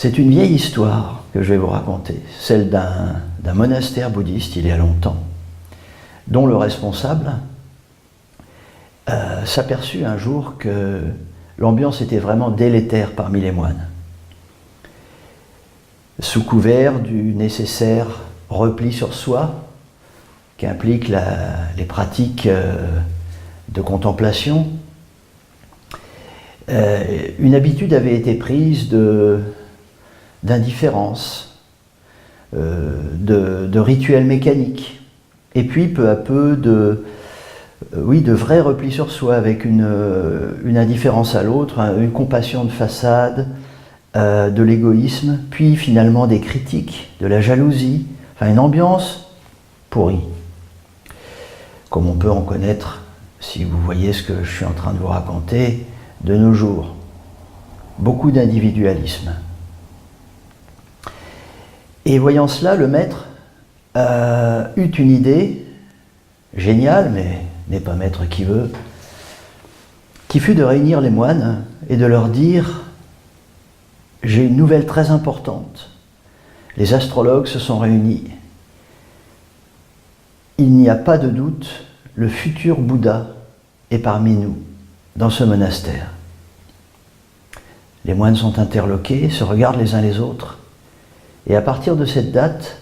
C'est une vieille histoire que je vais vous raconter, celle d'un monastère bouddhiste il y a longtemps, dont le responsable s'aperçut un jour que l'ambiance était vraiment délétère parmi les moines. Sous couvert du nécessaire repli sur soi, qui implique les pratiques de contemplation, une habitude avait été prise d'indifférence, de rituels mécaniques, et puis peu à peu de vrais replis sur soi, avec une indifférence à l'autre, une compassion de façade, de l'égoïsme, puis finalement des critiques, de la jalousie, enfin une ambiance pourrie. Comme on peut en connaître, si vous voyez ce que je suis en train de vous raconter, de nos jours. Beaucoup d'individualisme. Et voyant cela, le maître eut une idée géniale, mais n'est pas maître qui veut, qui fut de réunir les moines et de leur dire « J'ai une nouvelle très importante. Les astrologues se sont réunis. Il n'y a pas de doute, le futur Bouddha est parmi nous, dans ce monastère. » Les moines sont interloqués, se regardent les uns les autres, et à partir de cette date,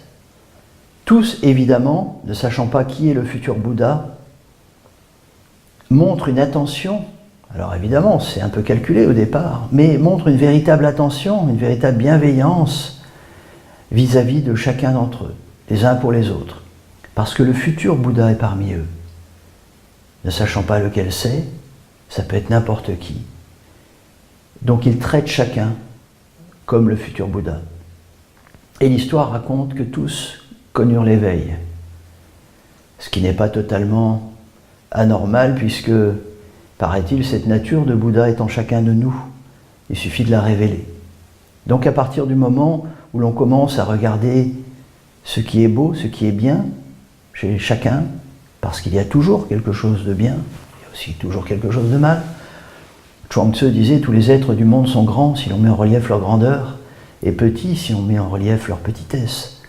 tous évidemment, ne sachant pas qui est le futur Bouddha, montrent une attention, alors évidemment c'est un peu calculé au départ, mais montrent une véritable attention, une véritable bienveillance vis-à-vis de chacun d'entre eux, les uns pour les autres, parce que le futur Bouddha est parmi eux. Ne sachant pas lequel c'est, ça peut être n'importe qui. Donc ils traitent chacun comme le futur Bouddha. Et l'histoire raconte que tous connurent l'éveil, ce qui n'est pas totalement anormal puisque, paraît-il, cette nature de Bouddha est en chacun de nous. Il suffit de la révéler. Donc à partir du moment où l'on commence à regarder ce qui est beau, ce qui est bien chez chacun, parce qu'il y a toujours quelque chose de bien, il y a aussi toujours quelque chose de mal. Chuang Tzu disait « Tous les êtres du monde sont grands si l'on met en relief leur grandeur, et petits si on met en relief leur petitesse. »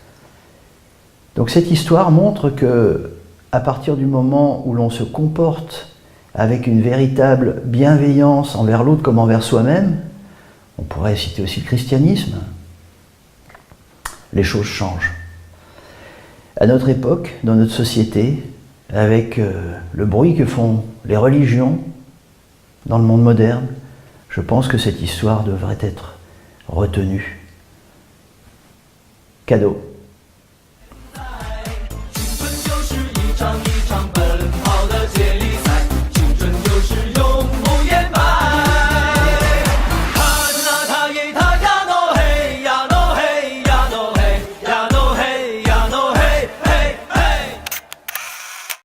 Donc cette histoire montre que, à partir du moment où l'on se comporte avec une véritable bienveillance envers l'autre comme envers soi-même, on pourrait citer aussi le christianisme, les choses changent. À notre époque, dans notre société, avec le bruit que font les religions dans le monde moderne, je pense que cette histoire devrait être retenue. Cadeau.